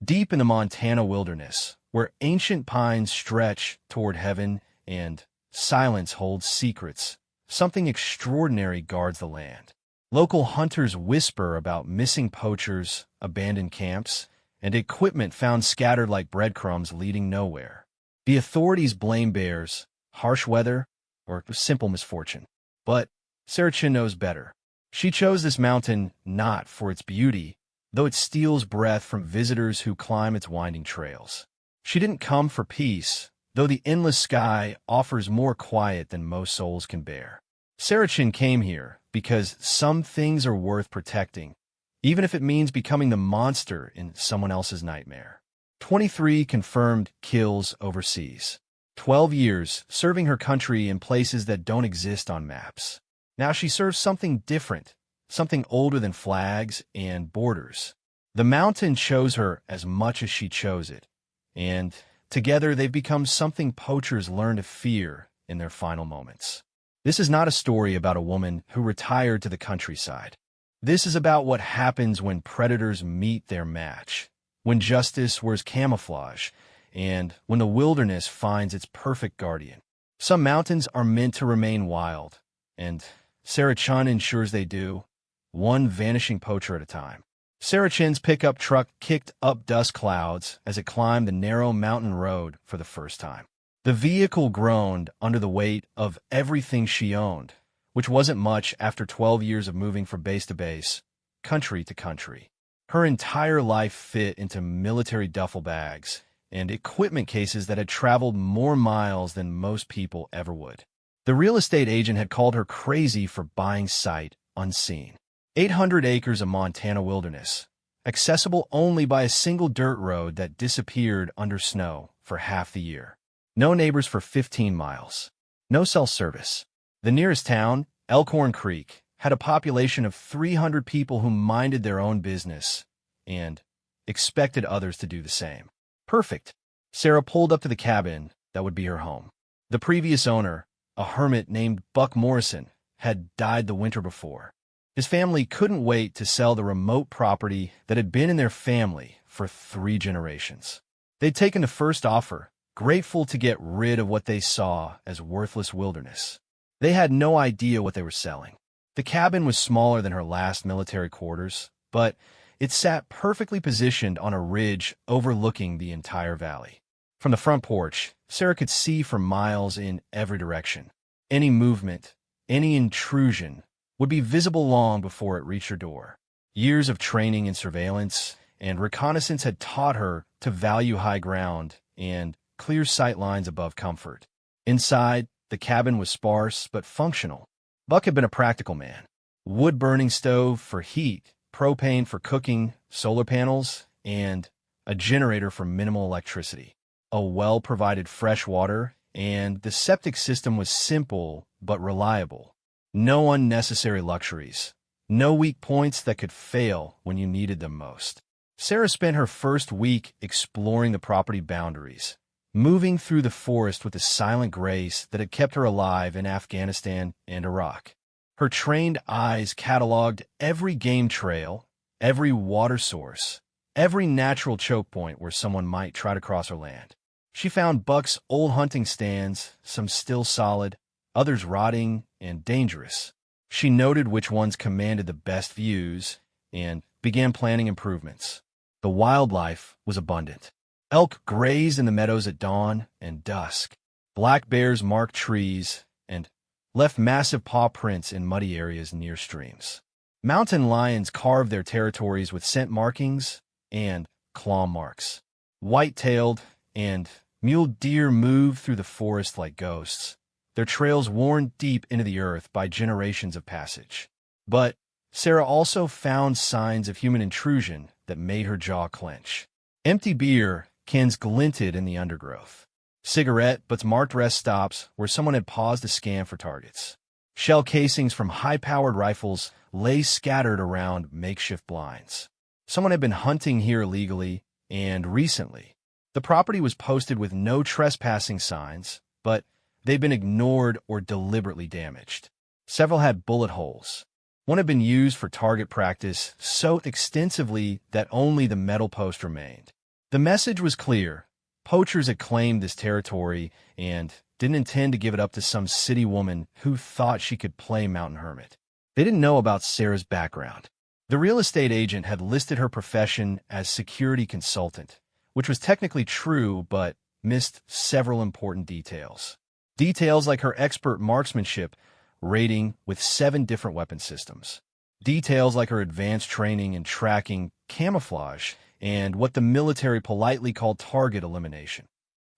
Deep in the Montana wilderness, where ancient pines stretch toward heaven and silence holds secrets, something extraordinary guards the land. Local hunters whisper about missing poachers, abandoned camps, and equipment found scattered like breadcrumbs leading nowhere. The authorities blame bears, harsh weather, or simple misfortune. But Sarah Chin knows better. She chose this mountain not for its beauty, though it steals breath from visitors who climb its winding trails. She didn't come for peace, though the endless sky offers more quiet than most souls can bear. Sarah Chin came here because some things are worth protecting, even if it means becoming the monster in someone else's nightmare. 23 confirmed kills overseas. 12 years serving her country in places that don't exist on maps. Now she serves something different, something older than flags and borders. The mountain chose her as much as she chose it, and together they've become something poachers learn to fear in their final moments. This is not a story about a woman who retired to the countryside. This is about what happens when predators meet their match, when justice wears camouflage, and when the wilderness finds its perfect guardian. Some mountains are meant to remain wild, and Sarah Chin ensures they do, one vanishing poacher at a time. Sarah Chin's pickup truck kicked up dust clouds as it climbed the narrow mountain road for the first time. The vehicle groaned under the weight of everything she owned, which wasn't much after 12 years of moving from base to base, country to country. Her entire life fit into military duffel bags and equipment cases that had traveled more miles than most people ever would. The real estate agent had called her crazy for buying sight unseen. 800 acres of Montana wilderness, accessible only by a single dirt road that disappeared under snow for half the year. No neighbors for 15 miles. No cell service. The nearest town, Elkhorn Creek, had a population of 300 people who minded their own business and expected others to do the same. Perfect. Sarah pulled up to the cabin that would be her home. The previous owner, a hermit named Buck Morrison, had died the winter before. His family couldn't wait to sell the remote property that had been in their family for 3 generations. They'd taken the first offer, grateful to get rid of what they saw as worthless wilderness. They had no idea what they were selling. The cabin was smaller than her last military quarters, but it sat perfectly positioned on a ridge overlooking the entire valley. From the front porch, Sarah could see for miles in every direction. Any movement, any intrusion, would be visible long before it reached her door. Years of training in surveillance and reconnaissance had taught her to value high ground and clear sight lines above comfort. Inside, the cabin was sparse but functional. Buck had been a practical man. Wood-burning stove for heat, propane for cooking, solar panels, and a generator for minimal electricity. A well-provided fresh water, and the septic system was simple but reliable. No unnecessary luxuries. No weak points that could fail when you needed them most. Sarah spent her first week exploring the property boundaries, moving through the forest with the silent grace that had kept her alive in Afghanistan and Iraq. Her trained eyes cataloged every game trail, every water source, every natural choke point where someone might try to cross her land. She found Buck's old hunting stands, some still solid, others rotting and dangerous. She noted which ones commanded the best views and began planning improvements. The wildlife was abundant. Elk grazed in the meadows at dawn and dusk. Black bears marked trees and left massive paw prints in muddy areas near streams. Mountain lions carved their territories with scent markings and claw marks. White-tailed and mule deer moved through the forest like ghosts, their trails worn deep into the earth by generations of passage. But Sarah also found signs of human intrusion that made her jaw clench. Empty beer cans glinted in the undergrowth. Cigarette butts marked rest stops where someone had paused to scan for targets. Shell casings from high-powered rifles lay scattered around makeshift blinds. Someone had been hunting here illegally and recently. The property was posted with no trespassing signs, but they'd been ignored or deliberately damaged. Several had bullet holes. One had been used for target practice so extensively that only the metal post remained. The message was clear. Poachers had claimed this territory and didn't intend to give it up to some city woman who thought she could play mountain hermit. They didn't know about Sarah's background. The real estate agent had listed her profession as security consultant, which was technically true but missed several important details. Details like her expert marksmanship rating with 7 different weapon systems. Details like her advanced training in tracking camouflage and what the military politely called target elimination.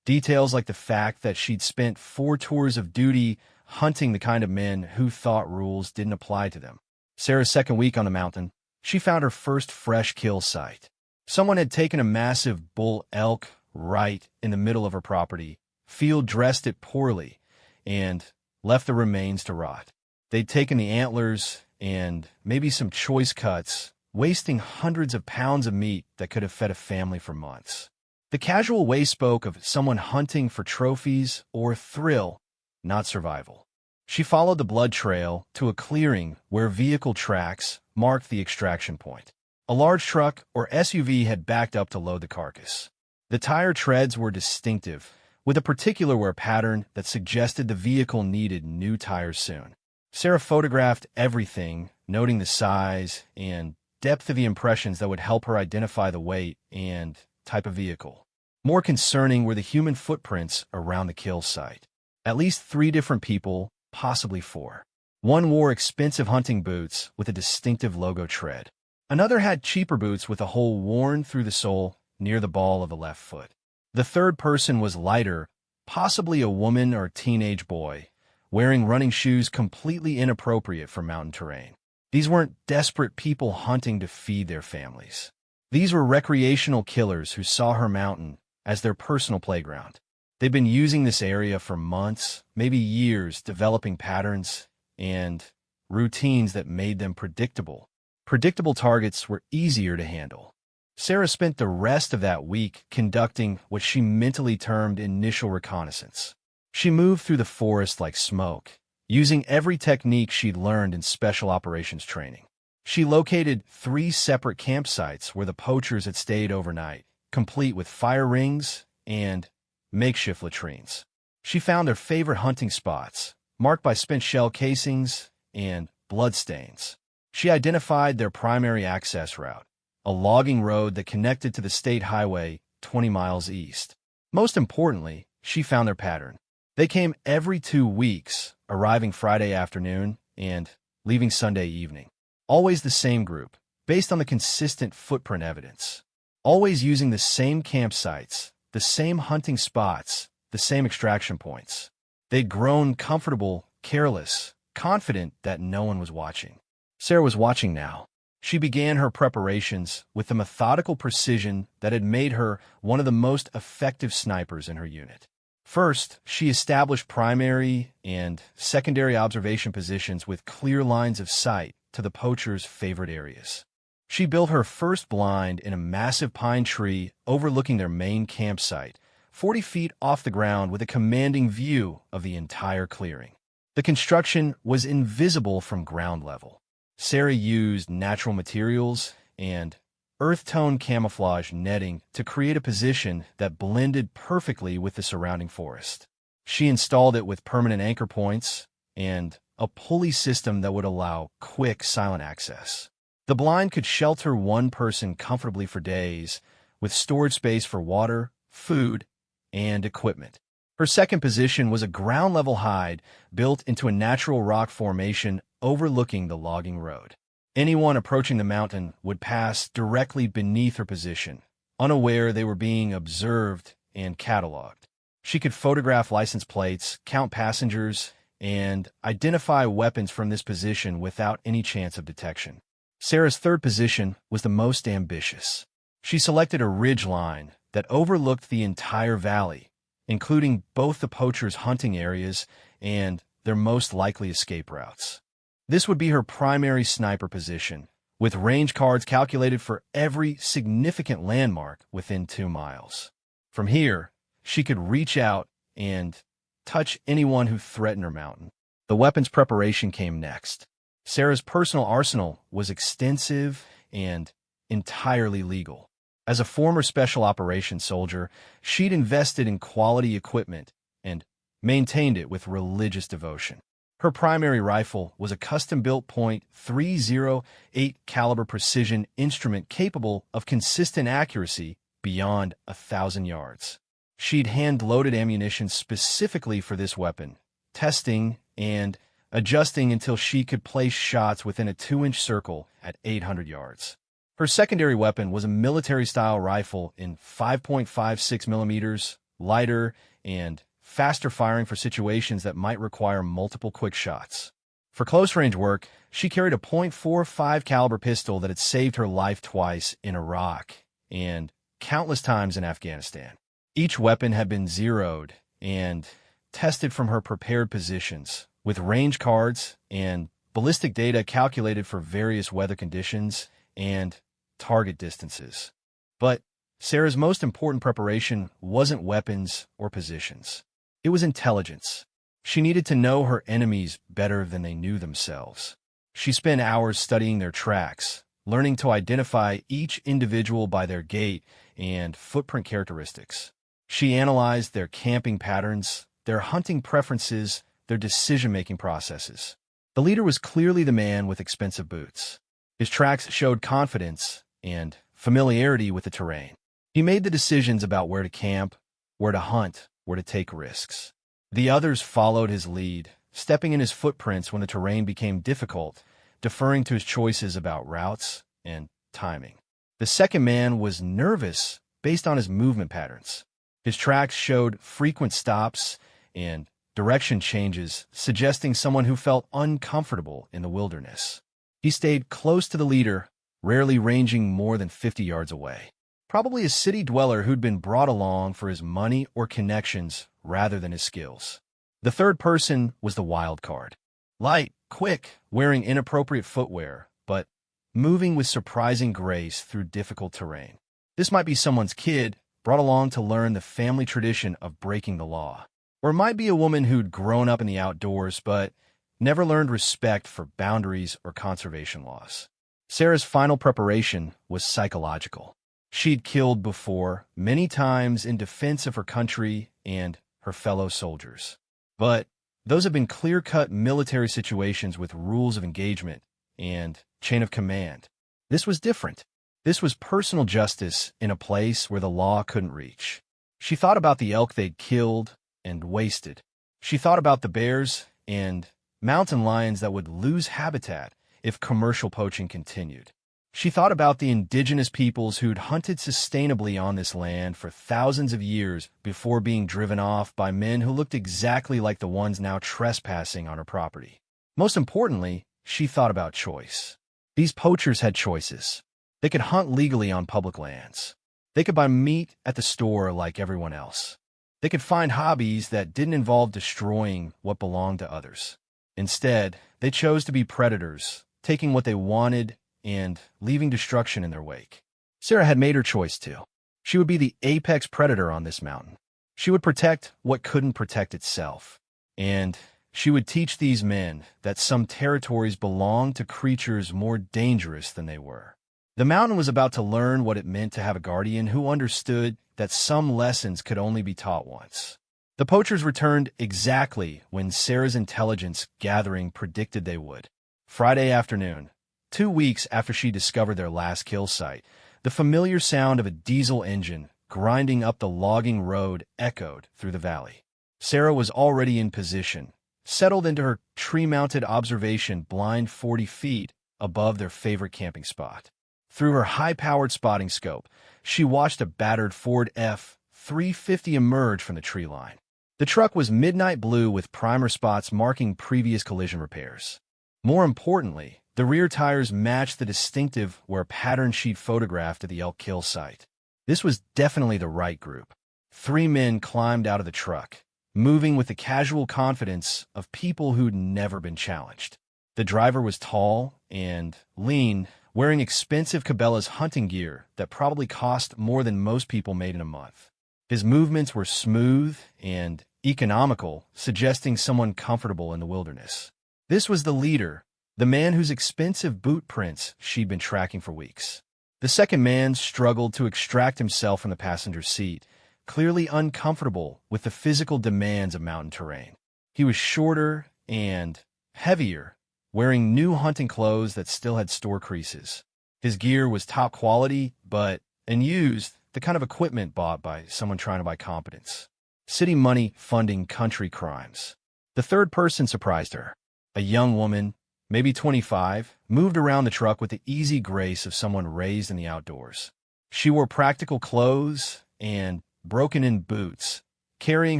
Details like the fact that she'd spent 4 tours of duty hunting the kind of men who thought rules didn't apply to them. Sarah's second week on the mountain, she found her first fresh kill site. Someone had taken a massive bull elk right in the middle of her property, field-dressed it poorly, and left the remains to rot. They'd taken the antlers and maybe some choice cuts, wasting hundreds of pounds of meat that could have fed a family for months. The casual way spoke of someone hunting for trophies or thrill, not survival. She followed the blood trail to a clearing where vehicle tracks marked the extraction point. A large truck or SUV had backed up to load the carcass. The tire treads were distinctive, with a particular wear pattern that suggested the vehicle needed new tires soon. Sarah photographed everything, noting the size and depth of the impressions that would help her identify the weight and type of vehicle. More concerning were the human footprints around the kill site. At least 3 different people, possibly 4. One wore expensive hunting boots with a distinctive logo tread. Another had cheaper boots with a hole worn through the sole near the ball of the left foot. The third person was lighter, possibly a woman or teenage boy, wearing running shoes completely inappropriate for mountain terrain. These weren't desperate people hunting to feed their families. These were recreational killers who saw her mountain as their personal playground. They'd been using this area for months, maybe years, developing patterns and routines that made them predictable. Predictable targets were easier to handle. Sarah spent the rest of that week conducting what she mentally termed initial reconnaissance. She moved through the forest like smoke, using every technique she'd learned in special operations training. She located 3 separate campsites where the poachers had stayed overnight, complete with fire rings and makeshift latrines. She found their favorite hunting spots, marked by spent shell casings and bloodstains. She identified their primary access route, a logging road that connected to the state highway 20 miles east. Most importantly, she found their pattern. They came every 2 weeks, arriving Friday afternoon and leaving Sunday evening. Always the same group, based on the consistent footprint evidence. Always using the same campsites, the same hunting spots, the same extraction points. They'd grown comfortable, careless, confident that no one was watching. Sarah was watching now. She began her preparations with the methodical precision that had made her one of the most effective snipers in her unit. First, she established primary and secondary observation positions with clear lines of sight to the poachers' favorite areas. She built her first blind in a massive pine tree overlooking their main campsite, 40 feet off the ground with a commanding view of the entire clearing. The construction was invisible from ground level. Sarah used natural materials and earth-tone camouflage netting to create a position that blended perfectly with the surrounding forest. She installed it with permanent anchor points and a pulley system that would allow quick, silent access. The blind could shelter one person comfortably for days, with storage space for water, food, and equipment. Her second position was a ground-level hide built into a natural rock formation overlooking the logging road. Anyone approaching the mountain would pass directly beneath her position, unaware they were being observed and cataloged. She could photograph license plates, count passengers, and identify weapons from this position without any chance of detection. Sarah's third position was the most ambitious. She selected a ridge line that overlooked the entire valley, including both the poachers' hunting areas and their most likely escape routes. This would be her primary sniper position, with range cards calculated for every significant landmark within 2 miles. From here, she could reach out and touch anyone who threatened her mountain. The weapons preparation came next. Sarah's personal arsenal was extensive and entirely legal. As a former special operations soldier, she'd invested in quality equipment and maintained it with religious devotion. Her primary rifle was a custom-built .308 caliber precision instrument capable of consistent accuracy beyond 1,000 yards. She'd hand-loaded ammunition specifically for this weapon, testing and adjusting until she could place shots within a 2-inch circle at 800 yards. Her secondary weapon was a military-style rifle in 5.56 millimeters, lighter and faster firing for situations that might require multiple quick shots. For close-range work, she carried a .45 caliber pistol that had saved her life twice in Iraq and countless times in Afghanistan. Each weapon had been zeroed and tested from her prepared positions, with range cards and ballistic data calculated for various weather conditions and target distances. But Sarah's most important preparation wasn't weapons or positions. It was intelligence. She needed to know her enemies better than they knew themselves. She spent hours studying their tracks, learning to identify each individual by their gait and footprint characteristics. She analyzed their camping patterns, their hunting preferences, their decision-making processes. The leader was clearly the man with expensive boots. His tracks showed confidence and familiarity with the terrain. He made the decisions about where to camp, where to hunt, where to take risks. The others followed his lead, stepping in his footprints when the terrain became difficult, deferring to his choices about routes and timing. The second man was nervous based on his movement patterns. His tracks showed frequent stops and direction changes, suggesting someone who felt uncomfortable in the wilderness. He stayed close to the leader, rarely ranging more than 50 yards away. Probably a city dweller who'd been brought along for his money or connections rather than his skills. The third person was the wild card. Light, quick, wearing inappropriate footwear, but moving with surprising grace through difficult terrain. This might be someone's kid, brought along to learn the family tradition of breaking the law. Or it might be a woman who'd grown up in the outdoors but never learned respect for boundaries or conservation laws. Sarah's final preparation was psychological. She'd killed before, many times in defense of her country and her fellow soldiers. But those have been clear-cut military situations with rules of engagement and chain of command. This was different. This was personal justice in a place where the law couldn't reach. She thought about the elk they'd killed and wasted. She thought about the bears and mountain lions that would lose habitat if commercial poaching continued. She thought about the indigenous peoples who'd hunted sustainably on this land for thousands of years before being driven off by men who looked exactly like the ones now trespassing on her property. Most importantly, she thought about choice. These poachers had choices. They could hunt legally on public lands. They could buy meat at the store like everyone else. They could find hobbies that didn't involve destroying what belonged to others. Instead, they chose to be predators, taking what they wanted and leaving destruction in their wake. Sarah had made her choice too. She would be the apex predator on this mountain. She would protect what couldn't protect itself. And she would teach these men that some territories belonged to creatures more dangerous than they were. The mountain was about to learn what it meant to have a guardian who understood that some lessons could only be taught once. The poachers returned exactly when Sarah's intelligence gathering predicted they would. Friday afternoon, 2 weeks after she discovered their last kill site, the familiar sound of a diesel engine grinding up the logging road echoed through the valley. Sarah was already in position, settled into her tree-mounted observation blind 40 feet above their favorite camping spot. Through her high-powered spotting scope, she watched a battered Ford F-350 emerge from the tree line. The truck was midnight blue with primer spots marking previous collision repairs. More importantly, the rear tires matched the distinctive wear-pattern she'd photographed at the elk kill site. This was definitely the right group. 3 men climbed out of the truck, moving with the casual confidence of people who'd never been challenged. The driver was tall and lean, wearing expensive Cabela's hunting gear that probably cost more than most people made in a month. His movements were smooth and economical, suggesting someone comfortable in the wilderness. This was the leader, the man whose expensive boot prints she'd been tracking for weeks. The second man struggled to extract himself from the passenger seat, clearly uncomfortable with the physical demands of mountain terrain. He was shorter and heavier, wearing new hunting clothes that still had store creases. His gear was top quality, but unused, the kind of equipment bought by someone trying to buy competence. City money funding country crimes. The third person surprised her. A young woman, maybe 25, moved around the truck with the easy grace of someone raised in the outdoors. She wore practical clothes and broken-in boots, carrying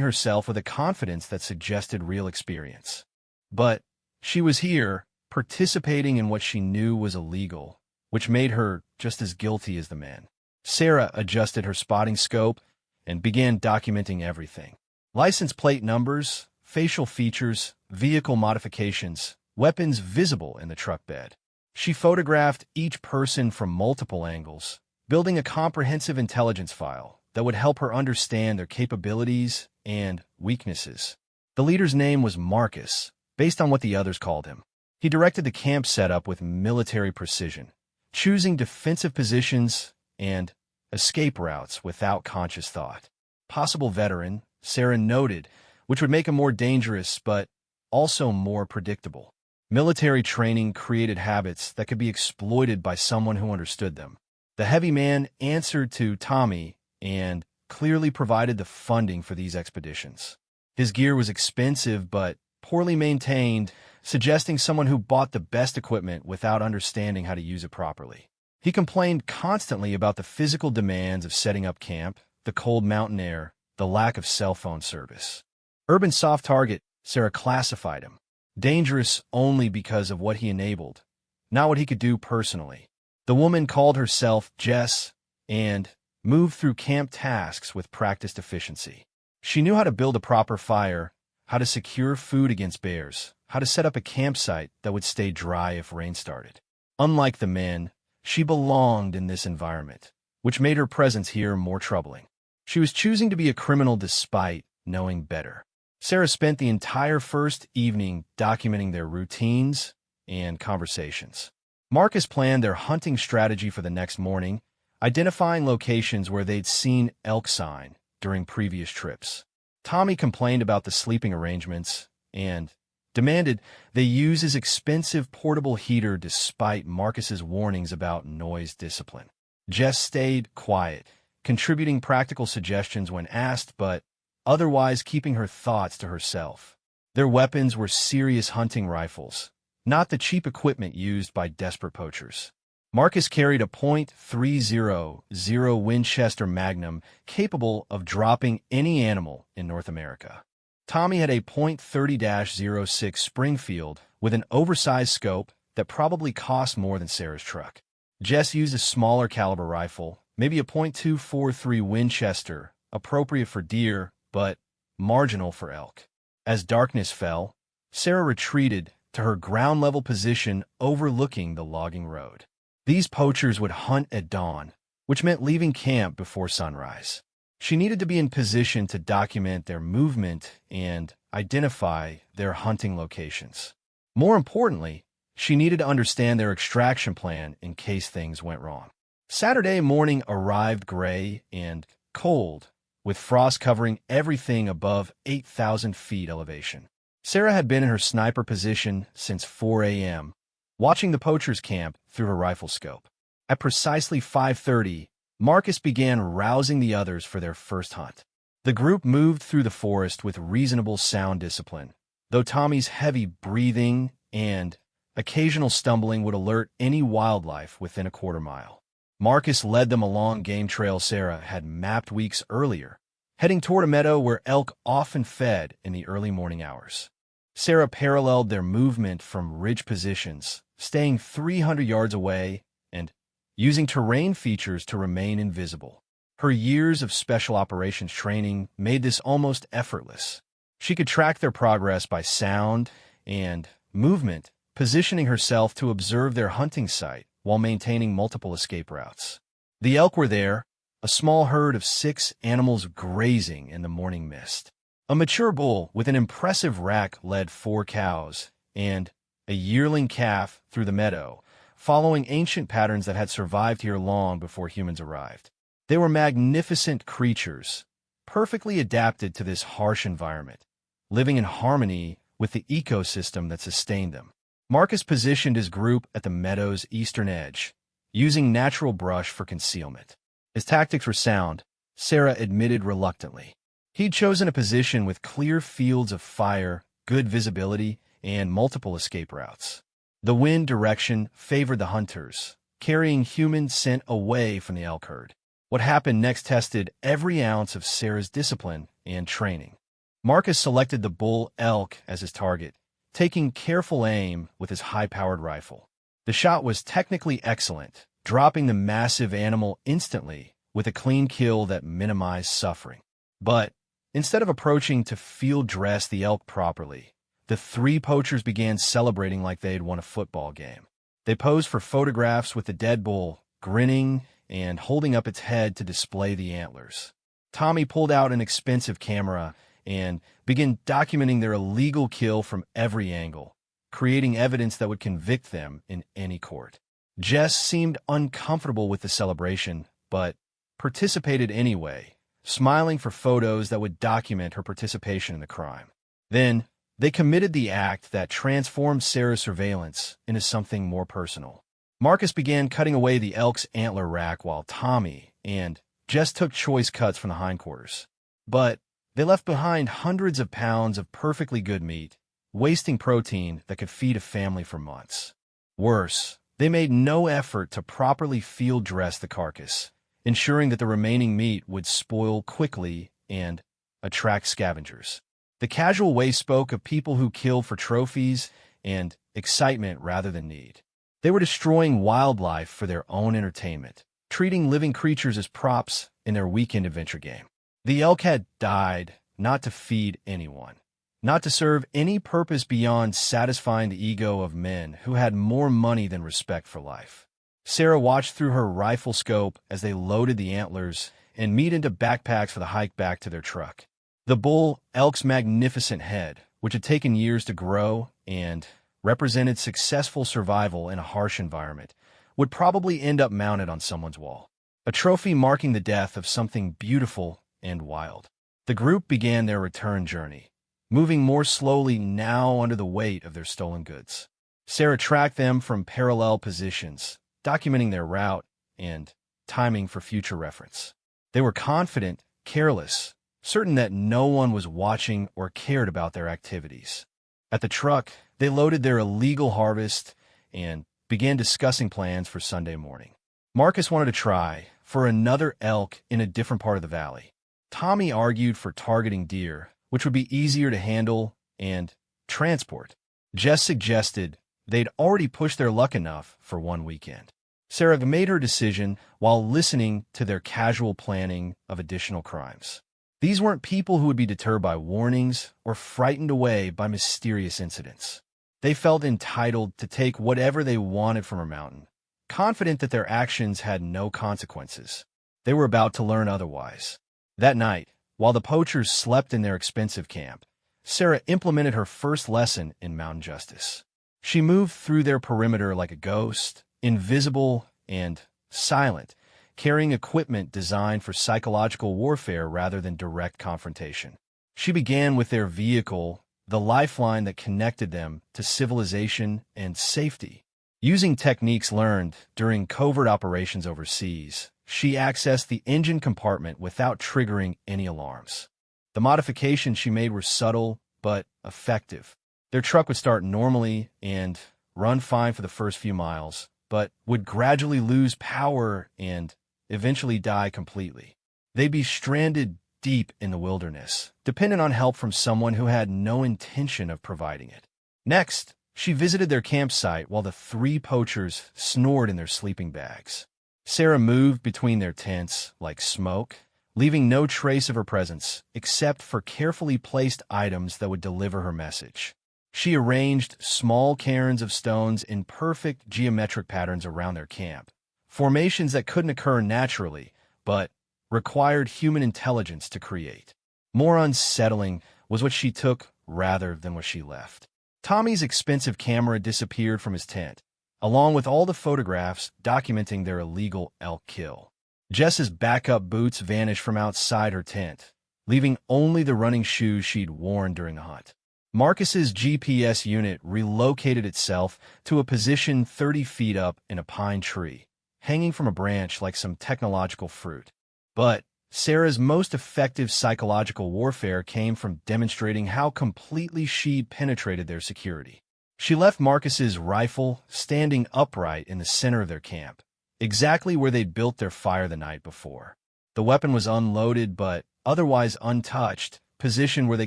herself with a confidence that suggested real experience. But she was here, participating in what she knew was illegal, which made her just as guilty as the men. Sarah adjusted her spotting scope and began documenting everything. License plate numbers, facial features, vehicle modifications, weapons visible in the truck bed. She photographed each person from multiple angles, building a comprehensive intelligence file that would help her understand their capabilities and weaknesses. The leader's name was Marcus, based on what the others called him. He directed the camp setup with military precision, choosing defensive positions and escape routes without conscious thought. Possible veteran, Sarah noted, which would make him more dangerous but also more predictable. Military training created habits that could be exploited by someone who understood them. The heavy man answered to Tommy and clearly provided the funding for these expeditions. His gear was expensive but poorly maintained, suggesting someone who bought the best equipment without understanding how to use it properly. He complained constantly about the physical demands of setting up camp, the cold mountain air, the lack of cell phone service. Urban soft target, Sarah classified him. Dangerous only because of what he enabled, not what he could do personally. The woman called herself Jess and moved through camp tasks with practiced efficiency. She knew how to build a proper fire, how to secure food against bears, how to set up a campsite that would stay dry if rain started. Unlike the men, she belonged in this environment, which made her presence here more troubling. She was choosing to be a criminal despite knowing better. Sarah spent the entire first evening documenting their routines and conversations. Marcus planned their hunting strategy for the next morning, identifying locations where they'd seen elk sign during previous trips. Tommy complained about the sleeping arrangements and demanded they use his expensive portable heater despite Marcus's warnings about noise discipline. Jess stayed quiet, contributing practical suggestions when asked, but otherwise keeping her thoughts to herself. Their weapons were serious hunting rifles, not the cheap equipment used by desperate poachers. Marcus carried a .300 Winchester Magnum capable of dropping any animal in North America. Tommy had a .30-06 Springfield with an oversized scope that probably cost more than Sarah's truck. Jess used a smaller caliber rifle, maybe a .243 Winchester, appropriate for deer, but marginal for elk. As darkness fell, Sarah retreated to her ground-level position overlooking the logging road. These poachers would hunt at dawn, which meant leaving camp before sunrise. She needed to be in position to document their movement and identify their hunting locations. More importantly, she needed to understand their extraction plan in case things went wrong. Saturday morning arrived gray and cold, with frost covering everything above 8,000 feet elevation. Sarah had been in her sniper position since 4 a.m., watching the poachers camp through her rifle scope. At precisely 5:30, Marcus began rousing the others for their first hunt. The group moved through the forest with reasonable sound discipline, though Tommy's heavy breathing and occasional stumbling would alert any wildlife within a quarter mile. Marcus led them along game trail Sarah had mapped weeks earlier, heading toward a meadow where elk often fed in the early morning hours. Sarah paralleled their movement from ridge positions, staying 300 yards away and using terrain features to remain invisible. Her years of special operations training made this almost effortless. She could track their progress by sound and movement, positioning herself to observe their hunting site while maintaining multiple escape routes. The elk were there, a small herd of 6 animals grazing in the morning mist. A mature bull with an impressive rack led 4 cows, and a yearling calf through the meadow, following ancient patterns that had survived here long before humans arrived. They were magnificent creatures, perfectly adapted to this harsh environment, living in harmony with the ecosystem that sustained them. Marcus positioned his group at the meadow's eastern edge, using natural brush for concealment. His tactics were sound, Sarah admitted reluctantly. He'd chosen a position with clear fields of fire, good visibility, and multiple escape routes. The wind direction favored the hunters, carrying human scent away from the elk herd. What happened next tested every ounce of Sarah's discipline and training. Marcus selected the bull elk as his target, taking careful aim with his high-powered rifle. The shot was technically excellent, dropping the massive animal instantly with a clean kill that minimized suffering. But instead of approaching to field dress the elk properly, the three poachers began celebrating like they'd won a football game. They posed for photographs with the dead bull, grinning and holding up its head to display the antlers. Tommy pulled out an expensive camera and began documenting their illegal kill from every angle, creating evidence that would convict them in any court. Jess seemed uncomfortable with the celebration, but participated anyway, smiling for photos that would document her participation in the crime. Then, they committed the act that transformed Sarah's surveillance into something more personal. Marcus began cutting away the elk's antler rack while Tommy and Jess took choice cuts from the hindquarters. But they left behind hundreds of pounds of perfectly good meat, wasting protein that could feed a family for months. Worse, they made no effort to properly field dress the carcass, ensuring that the remaining meat would spoil quickly and attract scavengers. The casual way spoke of people who killed for trophies and excitement rather than need. They were destroying wildlife for their own entertainment, treating living creatures as props in their weekend adventure game. The elk had died not to feed anyone, not to serve any purpose beyond satisfying the ego of men who had more money than respect for life. Sarah watched through her rifle scope as they loaded the antlers and meat into backpacks for the hike back to their truck. The bull elk's magnificent head, which had taken years to grow and represented successful survival in a harsh environment, would probably end up mounted on someone's wall, a trophy marking the death of something beautiful and wild. The group began their return journey, moving more slowly now under the weight of their stolen goods. Sarah tracked them from parallel positions, documenting their route and timing for future reference. They were confident, careless, certain that no one was watching or cared about their activities. At the truck, they loaded their illegal harvest and began discussing plans for Sunday morning. Marcus wanted to try for another elk in a different part of the valley. Tommy argued for targeting deer, which would be easier to handle and transport. Jess suggested they'd already pushed their luck enough for one weekend. Sarah made her decision while listening to their casual planning of additional crimes. These weren't people who would be deterred by warnings or frightened away by mysterious incidents. They felt entitled to take whatever they wanted from a mountain, confident that their actions had no consequences. They were about to learn otherwise. That night, while the poachers slept in their expensive camp, Sarah implemented her first lesson in mountain justice. She moved through their perimeter like a ghost, invisible and silent, carrying equipment designed for psychological warfare rather than direct confrontation. She began with their vehicle, the lifeline that connected them to civilization and safety. Using techniques learned during covert operations overseas, she accessed the engine compartment without triggering any alarms. The modifications she made were subtle but effective. Their truck would start normally and run fine for the first few miles, but would gradually lose power and eventually die completely. They'd be stranded deep in the wilderness, dependent on help from someone who had no intention of providing it. Next, she visited their campsite while the three poachers snored in their sleeping bags. Sarah moved between their tents like smoke, leaving no trace of her presence except for carefully placed items that would deliver her message. She arranged small cairns of stones in perfect geometric patterns around their camp, formations that couldn't occur naturally, but required human intelligence to create. More unsettling was what she took rather than what she left. Tommy's expensive camera disappeared from his tent, along with all the photographs documenting their illegal elk kill. Jess's backup boots vanished from outside her tent, leaving only the running shoes she'd worn during the hunt. Marcus's GPS unit relocated itself to a position 30 feet up in a pine tree, hanging from a branch like some technological fruit. But Sarah's most effective psychological warfare came from demonstrating how completely she'd penetrated their security. She left Marcus's rifle standing upright in the center of their camp, exactly where they'd built their fire the night before. The weapon was unloaded but otherwise untouched, positioned where they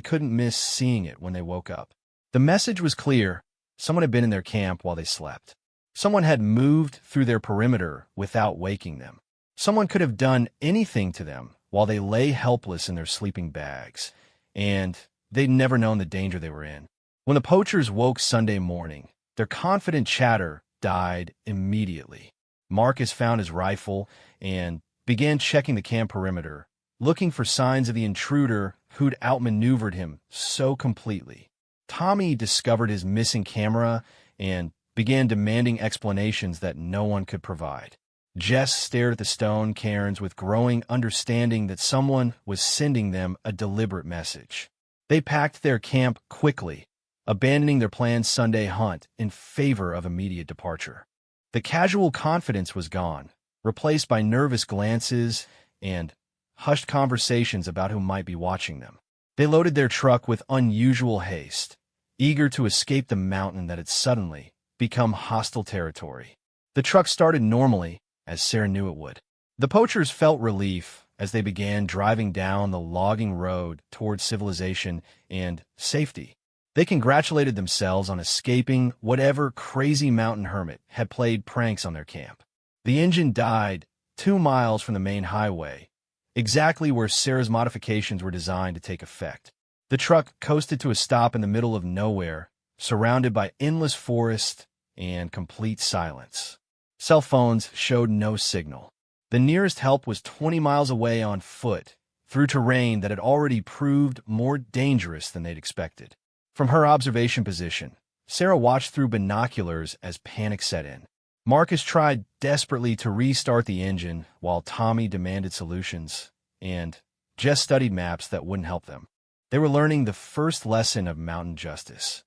couldn't miss seeing it when they woke up. The message was clear. Someone had been in their camp while they slept. Someone had moved through their perimeter without waking them. Someone could have done anything to them while they lay helpless in their sleeping bags, and they'd never known the danger they were in. When the poachers woke Sunday morning, their confident chatter died immediately. Marcus found his rifle and began checking the camp perimeter, looking for signs of the intruder who'd outmaneuvered him so completely. Tommy discovered his missing camera and began demanding explanations that no one could provide. Jess stared at the stone cairns with growing understanding that someone was sending them a deliberate message. They packed their camp quickly, abandoning their planned Sunday hunt in favor of immediate departure. The casual confidence was gone, replaced by nervous glances and hushed conversations about who might be watching them. They loaded their truck with unusual haste, eager to escape the mountain that had suddenly become hostile territory. The truck started normally, as Sarah knew it would. The poachers felt relief as they began driving down the logging road toward civilization and safety. They congratulated themselves on escaping whatever crazy mountain hermit had played pranks on their camp. The engine died 2 miles from the main highway, exactly where Sarah's modifications were designed to take effect. The truck coasted to a stop in the middle of nowhere, surrounded by endless forest and complete silence. Cell phones showed no signal. The nearest help was 20 miles away on foot, through terrain that had already proved more dangerous than they'd expected. From her observation position, Sarah watched through binoculars as panic set in. Marcus tried desperately to restart the engine while Tommy demanded solutions, and Jess studied maps that wouldn't help them. They were learning the first lesson of mountain justice.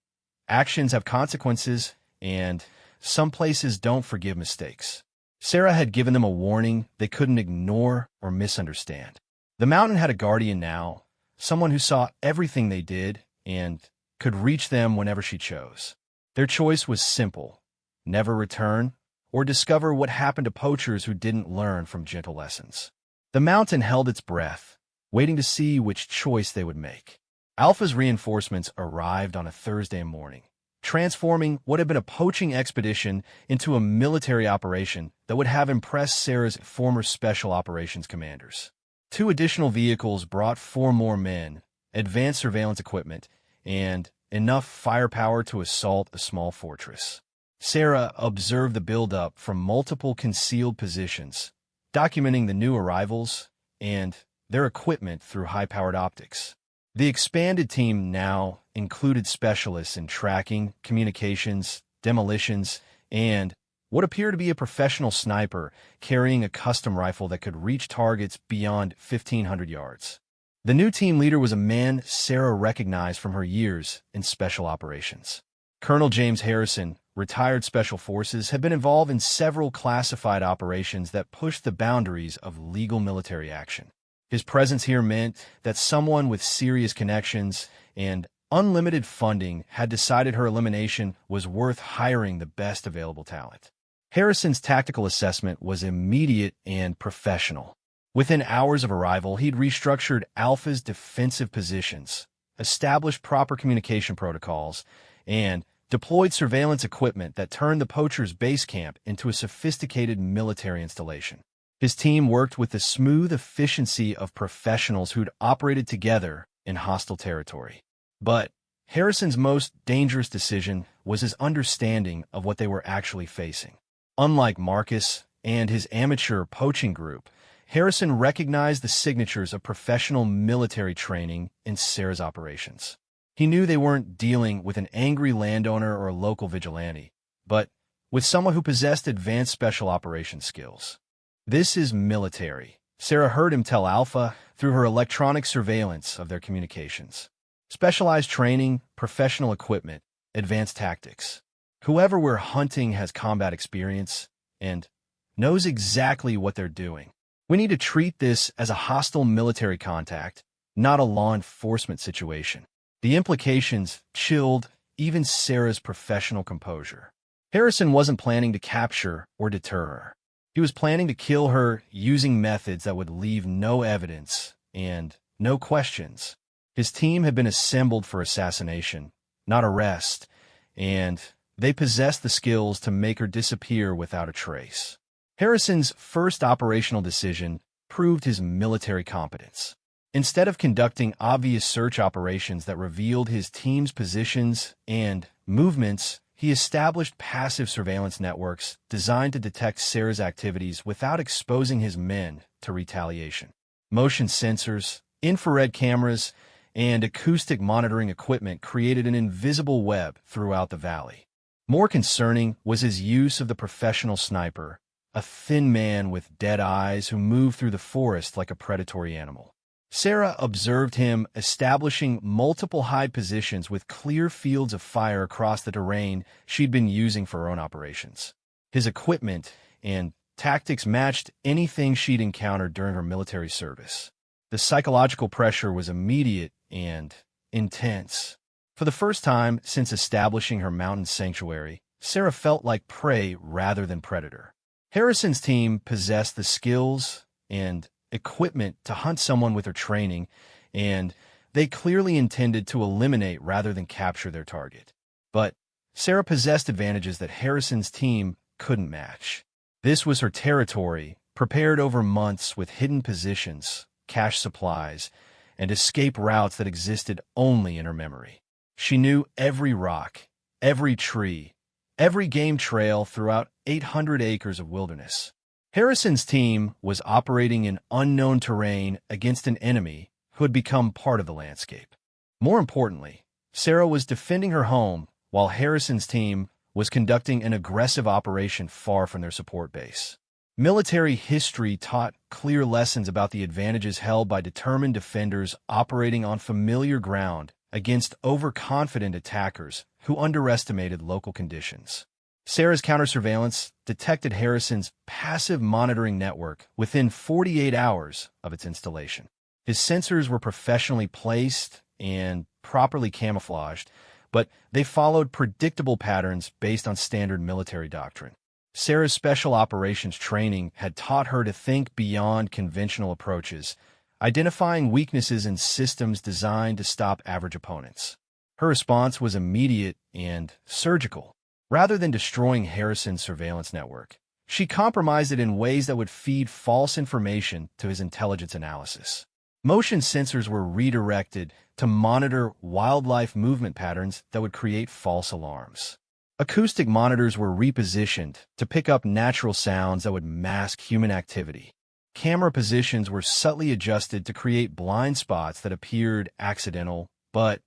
Actions have consequences, and some places don't forgive mistakes. Sarah had given them a warning they couldn't ignore or misunderstand. The mountain had a guardian now, someone who saw everything they did and could reach them whenever she chose. Their choice was simple: never return or discover what happened to poachers who didn't learn from gentle lessons. The mountain held its breath, waiting to see which choice they would make. Alpha's reinforcements arrived on a Thursday morning, transforming what had been a poaching expedition into a military operation that would have impressed Sarah's former special operations commanders. 2 additional vehicles brought 4 more men, advanced surveillance equipment, and enough firepower to assault a small fortress. Sarah observed the buildup from multiple concealed positions, documenting the new arrivals and their equipment through high-powered optics. The expanded team now included specialists in tracking, communications, demolitions, and what appeared to be a professional sniper carrying a custom rifle that could reach targets beyond 1,500 yards. The new team leader was a man Sarah recognized from her years in special operations. Colonel James Harrison, retired Special Forces, had been involved in several classified operations that pushed the boundaries of legal military action. His presence here meant that someone with serious connections and unlimited funding had decided her elimination was worth hiring the best available talent. Harrison's tactical assessment was immediate and professional. Within hours of arrival, he'd restructured Alpha's defensive positions, established proper communication protocols, and deployed surveillance equipment that turned the poachers' base camp into a sophisticated military installation. His team worked with the smooth efficiency of professionals who'd operated together in hostile territory. But Harrison's most dangerous decision was his understanding of what they were actually facing. Unlike Marcus and his amateur poaching group, Harrison recognized the signatures of professional military training in Sarah's operations. He knew they weren't dealing with an angry landowner or a local vigilante, but with someone who possessed advanced special operations skills. "This is military," Sarah heard him tell Alpha through her electronic surveillance of their communications. "Specialized training, professional equipment, advanced tactics. Whoever we're hunting has combat experience and knows exactly what they're doing. We need to treat this as a hostile military contact, not a law enforcement situation." The implications chilled even Sarah's professional composure. Harrison wasn't planning to capture or deter her. He was planning to kill her using methods that would leave no evidence and no questions. His team had been assembled for assassination, not arrest, and they possessed the skills to make her disappear without a trace. Harrison's first operational decision proved his military competence. Instead of conducting obvious search operations that revealed his team's positions and movements, he established passive surveillance networks designed to detect Sarah's activities without exposing his men to retaliation. Motion sensors, infrared cameras, and acoustic monitoring equipment created an invisible web throughout the valley. More concerning was his use of the professional sniper, a thin man with dead eyes who moved through the forest like a predatory animal. Sarah observed him establishing multiple hide positions with clear fields of fire across the terrain she'd been using for her own operations. His equipment and tactics matched anything she'd encountered during her military service. The psychological pressure was immediate and intense. For the first time since establishing her mountain sanctuary, Sarah felt like prey rather than predator. Harrison's team possessed the skills and equipment to hunt someone with her training, and they clearly intended to eliminate rather than capture their target. But Sarah possessed advantages that Harrison's team couldn't match. This was her territory, prepared over months with hidden positions, cache supplies, and escape routes that existed only in her memory. She knew every rock, every tree, every game trail throughout 800 acres of wilderness. Harrison's team was operating in unknown terrain against an enemy who had become part of the landscape. More importantly, Sarah was defending her home while Harrison's team was conducting an aggressive operation far from their support base. Military history taught clear lessons about the advantages held by determined defenders operating on familiar ground against overconfident attackers who underestimated local conditions. Sarah's counter-surveillance detected Harrison's passive monitoring network within 48 hours of its installation. His sensors were professionally placed and properly camouflaged, but they followed predictable patterns based on standard military doctrine. Sarah's special operations training had taught her to think beyond conventional approaches, identifying weaknesses in systems designed to stop average opponents. Her response was immediate and surgical. Rather than destroying Harrison's surveillance network, she compromised it in ways that would feed false information to his intelligence analysis. Motion sensors were redirected to monitor wildlife movement patterns that would create false alarms. Acoustic monitors were repositioned to pick up natural sounds that would mask human activity. Camera positions were subtly adjusted to create blind spots that appeared accidental, but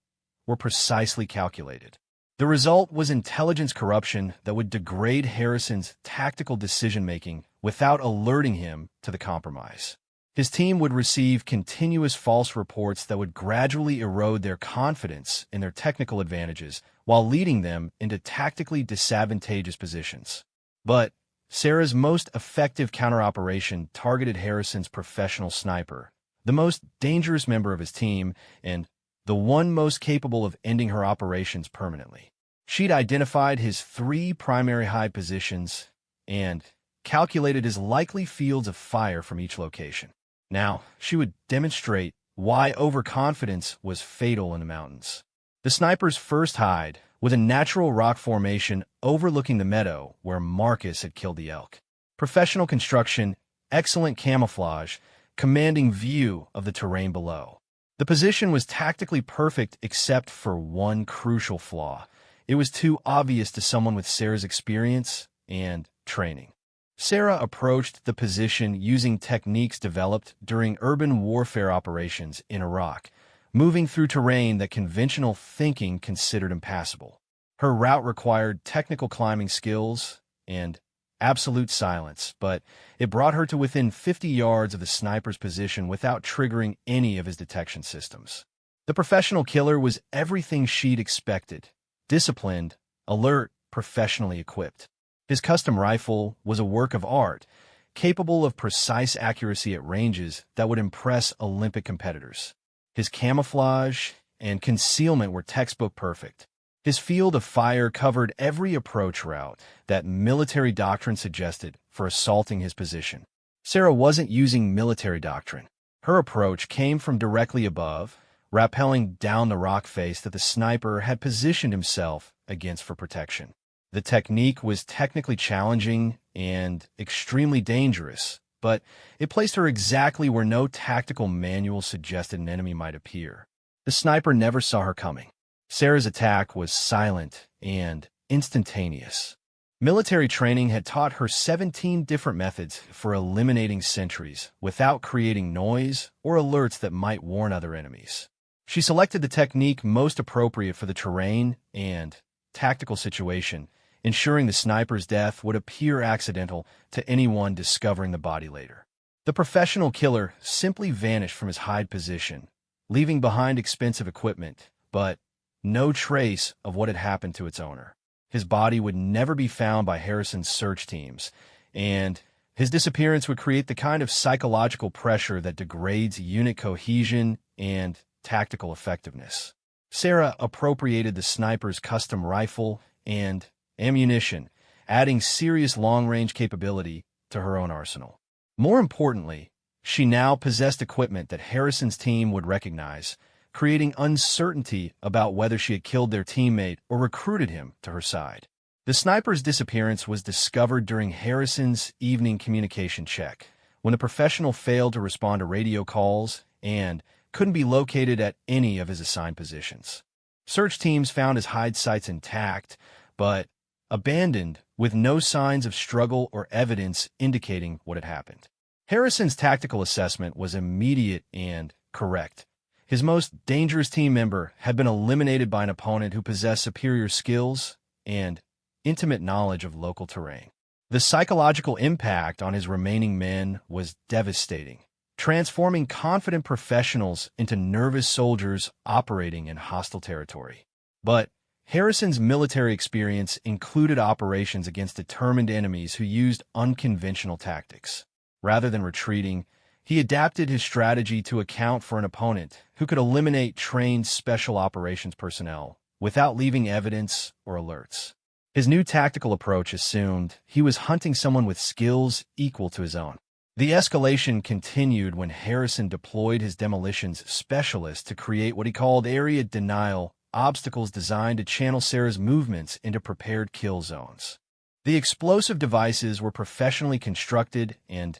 were precisely calculated. The result was intelligence corruption that would degrade Harrison's tactical decision-making without alerting him to the compromise. His team would receive continuous false reports that would gradually erode their confidence in their technical advantages while leading them into tactically disadvantageous positions. But Sarah's most effective counter-operation targeted Harrison's professional sniper, the most dangerous member of his team, and the one most capable of ending her operations permanently. She'd identified his 3 primary hide positions and calculated his likely fields of fire from each location. Now, she would demonstrate why overconfidence was fatal in the mountains. The sniper's first hide was a natural rock formation overlooking the meadow where Marcus had killed the elk. Professional construction, excellent camouflage, commanding view of the terrain below. The position was tactically perfect except for one crucial flaw. It was too obvious to someone with Sarah's experience and training. Sarah approached the position using techniques developed during urban warfare operations in Iraq, moving through terrain that conventional thinking considered impassable. Her route required technical climbing skills and absolute silence, but it brought her to within 50 yards of the sniper's position without triggering any of his detection systems. The professional killer was everything she'd expected: disciplined, alert, professionally equipped. His custom rifle was a work of art, capable of precise accuracy at ranges that would impress Olympic competitors. His camouflage and concealment were textbook perfect. His field of fire covered every approach route that military doctrine suggested for assaulting his position. Sarah wasn't using military doctrine. Her approach came from directly above, rappelling down the rock face that the sniper had positioned himself against for protection. The technique was technically challenging and extremely dangerous, but it placed her exactly where no tactical manual suggested an enemy might appear. The sniper never saw her coming. Sarah's attack was silent and instantaneous. Military training had taught her 17 different methods for eliminating sentries without creating noise or alerts that might warn other enemies. She selected the technique most appropriate for the terrain and tactical situation, ensuring the sniper's death would appear accidental to anyone discovering the body later. The professional killer simply vanished from his hide position, leaving behind expensive equipment, but no trace of what had happened to its owner. His body would never be found by Harrison's search teams, and his disappearance would create the kind of psychological pressure that degrades unit cohesion and tactical effectiveness. Sarah appropriated the sniper's custom rifle and ammunition, adding serious long-range capability to her own arsenal. More importantly, she now possessed equipment that Harrison's team would recognize, creating uncertainty about whether she had killed their teammate or recruited him to her side. The sniper's disappearance was discovered during Harrison's evening communication check, when the professional failed to respond to radio calls and couldn't be located at any of his assigned positions. Search teams found his hide sites intact, but abandoned, with no signs of struggle or evidence indicating what had happened. Harrison's tactical assessment was immediate and correct. His most dangerous team member had been eliminated by an opponent who possessed superior skills and intimate knowledge of local terrain. The psychological impact on his remaining men was devastating, transforming confident professionals into nervous soldiers operating in hostile territory. But Harrison's military experience included operations against determined enemies who used unconventional tactics. Rather than retreating, he adapted his strategy to account for an opponent who could eliminate trained special operations personnel without leaving evidence or alerts. His new tactical approach assumed he was hunting someone with skills equal to his own. The escalation continued when Harrison deployed his demolitions specialist to create what he called area denial obstacles designed to channel Sarah's movements into prepared kill zones. The explosive devices were professionally constructed and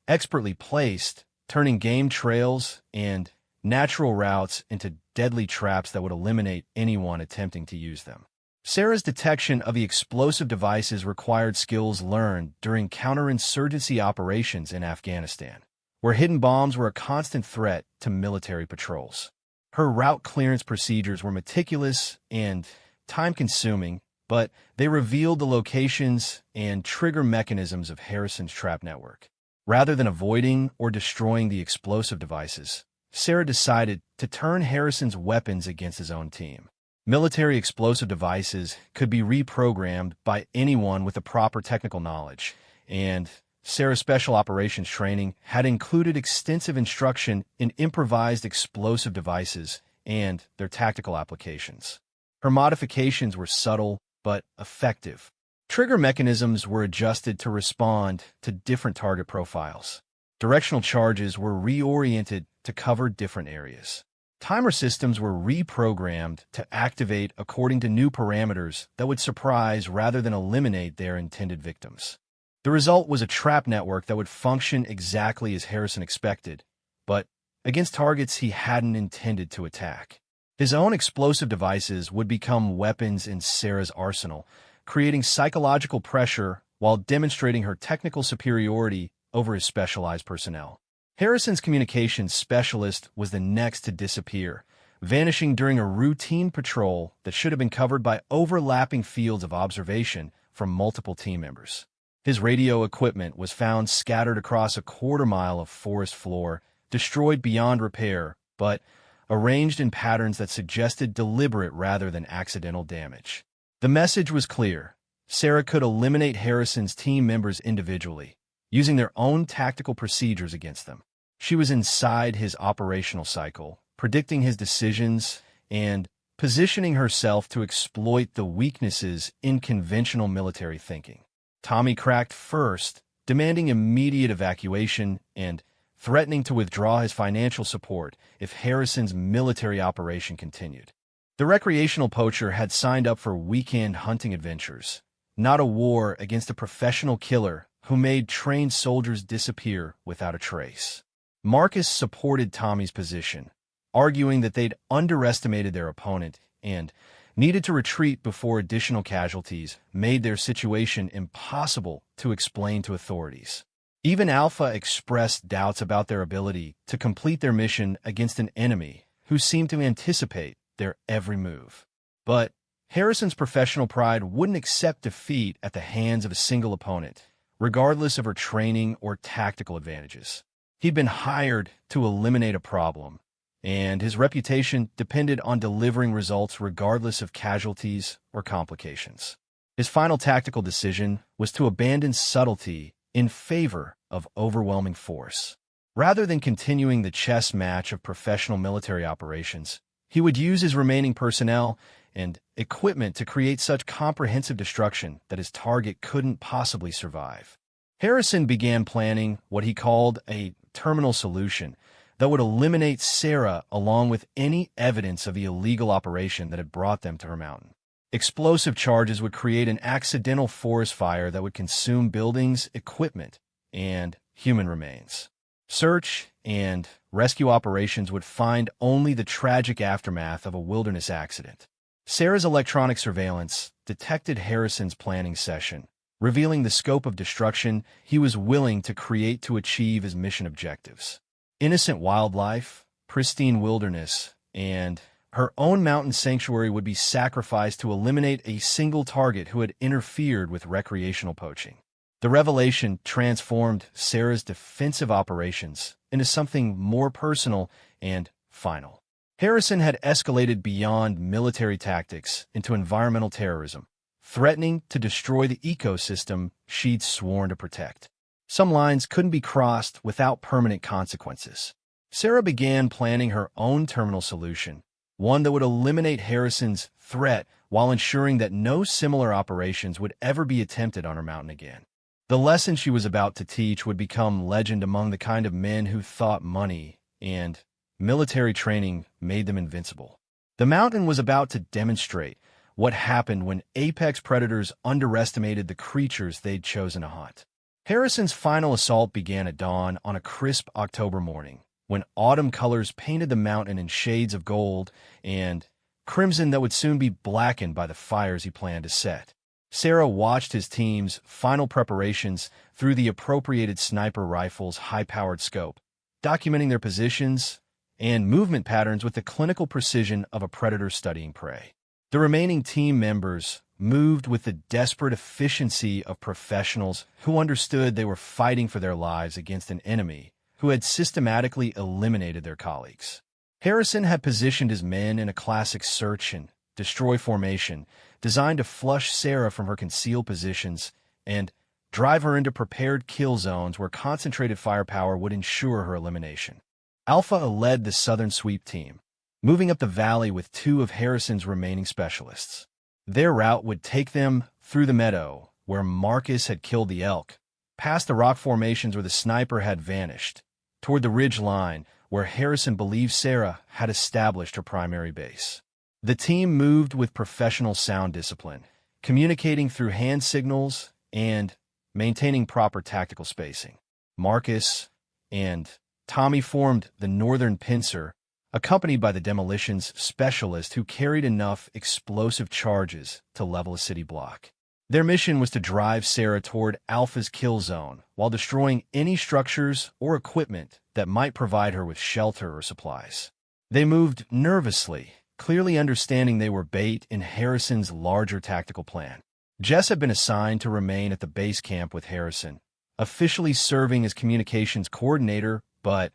expertly placed, turning game trails and natural routes into deadly traps that would eliminate anyone attempting to use them. Sarah's detection of the explosive devices required skills learned during counterinsurgency operations in Afghanistan, where hidden bombs were a constant threat to military patrols. Her route clearance procedures were meticulous and time-consuming, but they revealed the locations and trigger mechanisms of Harrison's trap network. Rather than avoiding or destroying the explosive devices, Sarah decided to turn Harrison's weapons against his own team. Military explosive devices could be reprogrammed by anyone with the proper technical knowledge, and Sarah's special operations training had included extensive instruction in improvised explosive devices and their tactical applications. Her modifications were subtle but effective. Trigger mechanisms were adjusted to respond to different target profiles. Directional charges were reoriented to cover different areas. Timer systems were reprogrammed to activate according to new parameters that would surprise rather than eliminate their intended victims. The result was a trap network that would function exactly as Harrison expected, but against targets he hadn't intended to attack. His own explosive devices would become weapons in Sarah's arsenal, creating psychological pressure while demonstrating her technical superiority over his specialized personnel. Harrison's communications specialist was the next to disappear, vanishing during a routine patrol that should have been covered by overlapping fields of observation from multiple team members. His radio equipment was found scattered across a quarter-mile of forest floor, destroyed beyond repair, but arranged in patterns that suggested deliberate rather than accidental damage. The message was clear. Sarah could eliminate Harrison's team members individually, using their own tactical procedures against them. She was inside his operational cycle, predicting his decisions and positioning herself to exploit the weaknesses in conventional military thinking. Tommy cracked first, demanding immediate evacuation and threatening to withdraw his financial support if Harrison's military operation continued. The recreational poacher had signed up for weekend hunting adventures, not a war against a professional killer who made trained soldiers disappear without a trace. Marcus supported Tommy's position, arguing that they'd underestimated their opponent and needed to retreat before additional casualties made their situation impossible to explain to authorities. Even Alpha expressed doubts about their ability to complete their mission against an enemy who seemed to anticipate their every move. But Harrison's professional pride wouldn't accept defeat at the hands of a single opponent, regardless of her training or tactical advantages. He'd been hired to eliminate a problem, and his reputation depended on delivering results regardless of casualties or complications. His final tactical decision was to abandon subtlety in favor of overwhelming force. Rather than continuing the chess match of professional military operations, he would use his remaining personnel and equipment to create such comprehensive destruction that his target couldn't possibly survive. Harrison began planning what he called a terminal solution that would eliminate Sarah along with any evidence of the illegal operation that had brought them to her mountain. Explosive charges would create an accidental forest fire that would consume buildings, equipment, and human remains. Search and rescue operations would find only the tragic aftermath of a wilderness accident. Sarah's electronic surveillance detected Harrison's planning session, revealing the scope of destruction he was willing to create to achieve his mission objectives. Innocent wildlife, pristine wilderness, and her own mountain sanctuary would be sacrificed to eliminate a single target who had interfered with recreational poaching. The revelation transformed Sarah's defensive operations into something more personal and final. Harrison had escalated beyond military tactics into environmental terrorism, threatening to destroy the ecosystem she'd sworn to protect. Some lines couldn't be crossed without permanent consequences. Sarah began planning her own terminal solution, one that would eliminate Harrison's threat while ensuring that no similar operations would ever be attempted on her mountain again. The lesson she was about to teach would become legend among the kind of men who thought money and military training made them invincible. The mountain was about to demonstrate what happened when apex predators underestimated the creatures they'd chosen to hunt. Harrison's final assault began at dawn on a crisp October morning, when autumn colors painted the mountain in shades of gold and crimson that would soon be blackened by the fires he planned to set. Sarah watched his team's final preparations through the appropriated sniper rifle's high-powered scope, documenting their positions and movement patterns with the clinical precision of a predator studying prey. The remaining team members moved with the desperate efficiency of professionals who understood they were fighting for their lives against an enemy who had systematically eliminated their colleagues. Harrison had positioned his men in a classic search and destroy formation, designed to flush Sarah from her concealed positions and drive her into prepared kill zones where concentrated firepower would ensure her elimination. Alpha led the southern sweep team, moving up the valley with two of Harrison's remaining specialists. Their route would take them through the meadow, where Marcus had killed the elk, past the rock formations where the sniper had vanished, toward the ridge line where Harrison believed Sarah had established her primary base. The team moved with professional sound discipline, communicating through hand signals and maintaining proper tactical spacing. Marcus and Tommy formed the northern pincer, accompanied by the demolitions specialist who carried enough explosive charges to level a city block. Their mission was to drive Sarah toward Alpha's kill zone while destroying any structures or equipment that might provide her with shelter or supplies. They moved nervously, clearly understanding they were bait in Harrison's larger tactical plan. Jess had been assigned to remain at the base camp with Harrison, officially serving as communications coordinator, but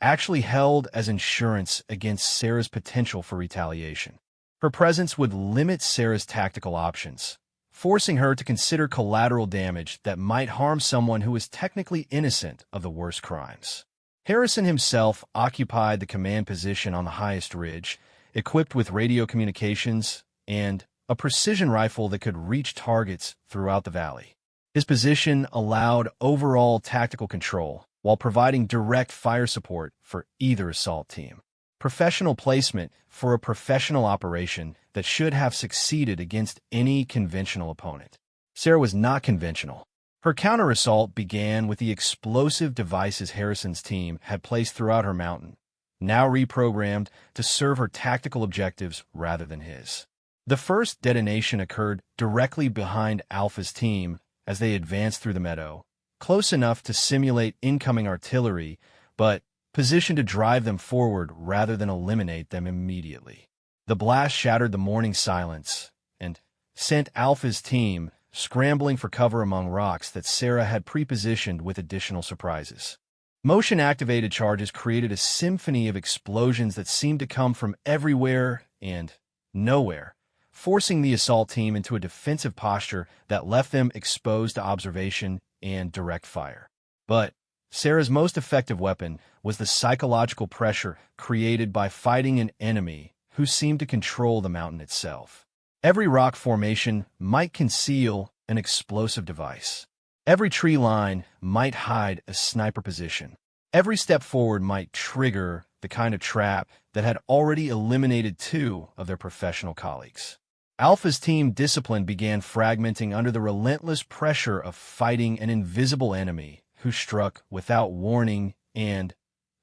actually held as insurance against Sarah's potential for retaliation. Her presence would limit Sarah's tactical options, forcing her to consider collateral damage that might harm someone who is technically innocent of the worst crimes. Harrison himself occupied the command position on the highest ridge, equipped with radio communications and a precision rifle that could reach targets throughout the valley. His position allowed overall tactical control while providing direct fire support for either assault team. Professional placement for a professional operation that should have succeeded against any conventional opponent. Sarah was not conventional. Her counter-assault began with the explosive devices Harrison's team had placed throughout her mountain, now reprogrammed to serve her tactical objectives rather than his. The first detonation occurred directly behind Alpha's team as they advanced through the meadow, close enough to simulate incoming artillery, but positioned to drive them forward rather than eliminate them immediately. The blast shattered the morning silence and sent Alpha's team scrambling for cover among rocks that Sarah had pre-positioned with additional surprises. Motion-activated charges created a symphony of explosions that seemed to come from everywhere and nowhere, forcing the assault team into a defensive posture that left them exposed to observation and direct fire. But Sarah's most effective weapon was the psychological pressure created by fighting an enemy who seemed to control the mountain itself. Every rock formation might conceal an explosive device. Every tree line might hide a sniper position. Every step forward might trigger the kind of trap that had already eliminated two of their professional colleagues. Alpha's team discipline began fragmenting under the relentless pressure of fighting an invisible enemy who struck without warning and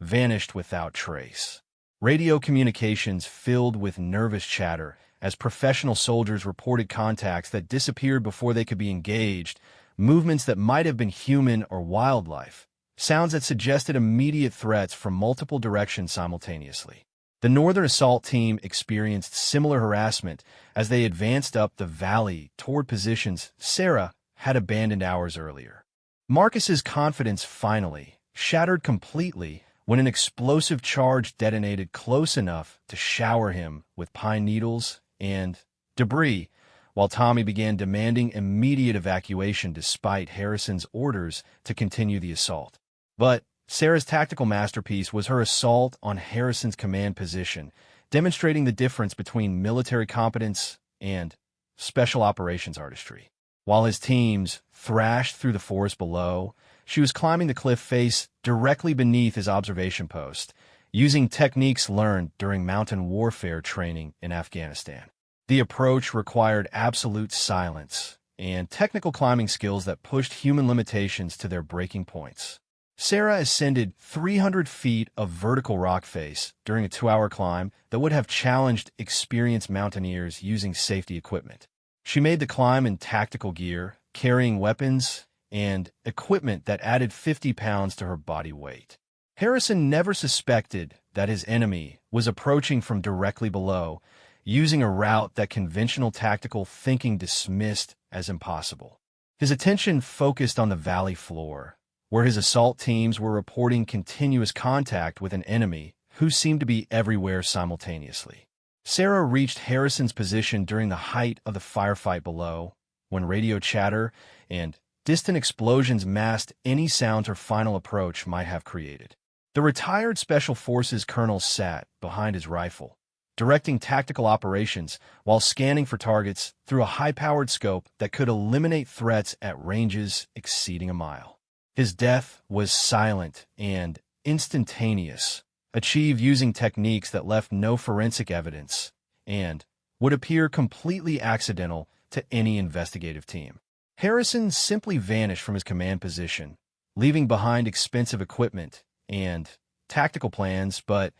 vanished without trace. Radio communications filled with nervous chatter as professional soldiers reported contacts that disappeared before they could be engaged, movements that might have been human or wildlife, sounds that suggested immediate threats from multiple directions simultaneously. The Northern Assault Team experienced similar harassment as they advanced up the valley toward positions Sarah had abandoned hours earlier. Marcus's confidence finally shattered completely when an explosive charge detonated close enough to shower him with pine needles and debris, while Tommy began demanding immediate evacuation despite Harrison's orders to continue the assault. But Sarah's tactical masterpiece was her assault on Harrison's command position, demonstrating the difference between military competence and special operations artistry. While his teams thrashed through the forest below, she was climbing the cliff face directly beneath his observation post, using techniques learned during mountain warfare training in Afghanistan. The approach required absolute silence and technical climbing skills that pushed human limitations to their breaking points. Sarah ascended 300 feet of vertical rock face during a 2-hour climb that would have challenged experienced mountaineers using safety equipment. She made the climb in tactical gear, carrying weapons and equipment that added 50 pounds to her body weight. Harrison never suspected that his enemy was approaching from directly below, using a route that conventional tactical thinking dismissed as impossible. His attention focused on the valley floor, where his assault teams were reporting continuous contact with an enemy who seemed to be everywhere simultaneously. Sarah reached Harrison's position during the height of the firefight below, when radio chatter and distant explosions masked any sound her final approach might have created. The retired Special Forces colonel sat behind his rifle, directing tactical operations while scanning for targets through a high-powered scope that could eliminate threats at ranges exceeding a mile. His death was silent and instantaneous, achieved using techniques that left no forensic evidence and would appear completely accidental to any investigative team. Harrison simply vanished from his command position, leaving behind expensive equipment and tactical plans, but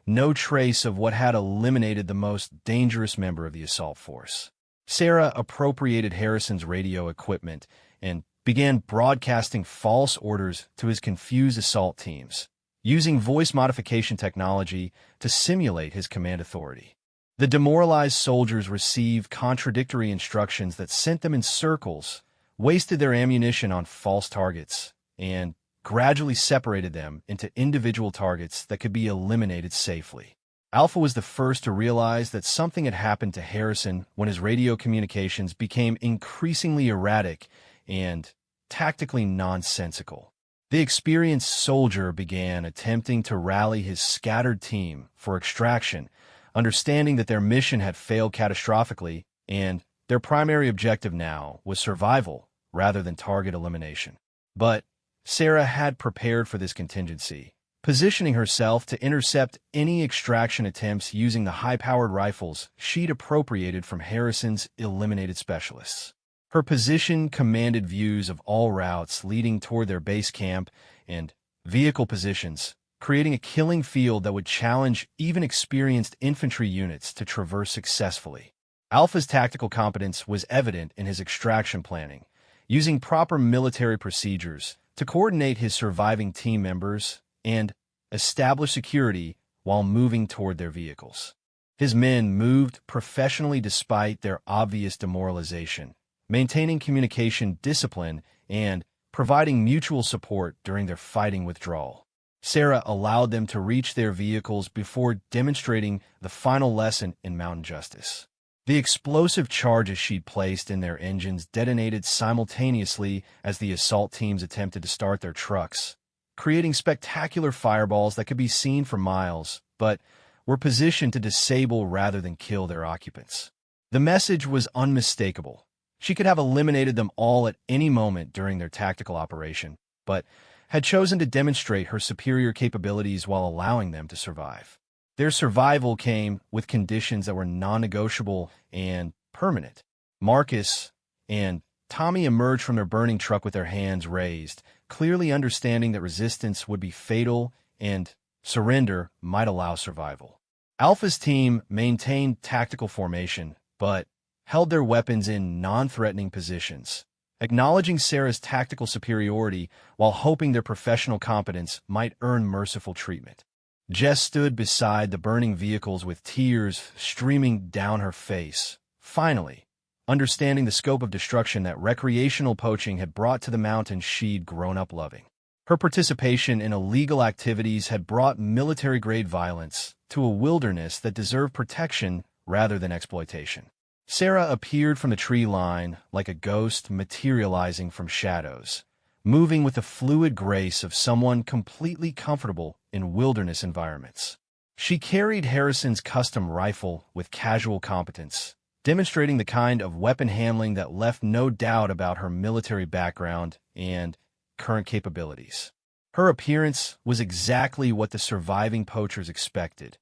no trace of what had eliminated the most dangerous member of the assault force. Sarah appropriated Harrison's radio equipment and began broadcasting false orders to his confused assault teams, using voice modification technology to simulate his command authority. The demoralized soldiers received contradictory instructions that sent them in circles, wasted their ammunition on false targets, and gradually separated them into individual targets that could be eliminated safely. Alpha was the first to realize that something had happened to Harrison when his radio communications became increasingly erratic and tactically nonsensical. The experienced soldier began attempting to rally his scattered team for extraction, understanding that their mission had failed catastrophically and their primary objective now was survival rather than target elimination. But Sarah had prepared for this contingency, positioning herself to intercept any extraction attempts using the high-powered rifles she'd appropriated from Harrison's eliminated specialists. Her position commanded views of all routes leading toward their base camp and vehicle positions, creating a killing field that would challenge even experienced infantry units to traverse successfully. Alpha's tactical competence was evident in his extraction planning, using proper military procedures to coordinate his surviving team members and establish security while moving toward their vehicles. His men moved professionally despite their obvious demoralization, maintaining communication discipline and providing mutual support during their fighting withdrawal. Sarah allowed them to reach their vehicles before demonstrating the final lesson in mountain justice. The explosive charges she'd placed in their engines detonated simultaneously as the assault teams attempted to start their trucks, creating spectacular fireballs that could be seen for miles, but were positioned to disable rather than kill their occupants. The message was unmistakable. She could have eliminated them all at any moment during their tactical operation, but had chosen to demonstrate her superior capabilities while allowing them to survive. Their survival came with conditions that were non-negotiable and permanent. Marcus and Tommy emerged from their burning truck with their hands raised, clearly understanding that resistance would be fatal and surrender might allow survival. Alpha's team maintained tactical formation, but held their weapons in non-threatening positions, acknowledging Sarah's tactical superiority while hoping their professional competence might earn merciful treatment. Jess stood beside the burning vehicles with tears streaming down her face, finally, understanding the scope of destruction that recreational poaching had brought to the mountains she'd grown up loving. Her participation in illegal activities had brought military-grade violence to a wilderness that deserved protection rather than exploitation. Sarah appeared from the tree line like a ghost materializing from shadows, moving with the fluid grace of someone completely comfortable in wilderness environments. She carried Harrison's custom rifle with casual competence, demonstrating the kind of weapon handling that left no doubt about her military background and current capabilities. Her appearance was exactly what the surviving poachers expected: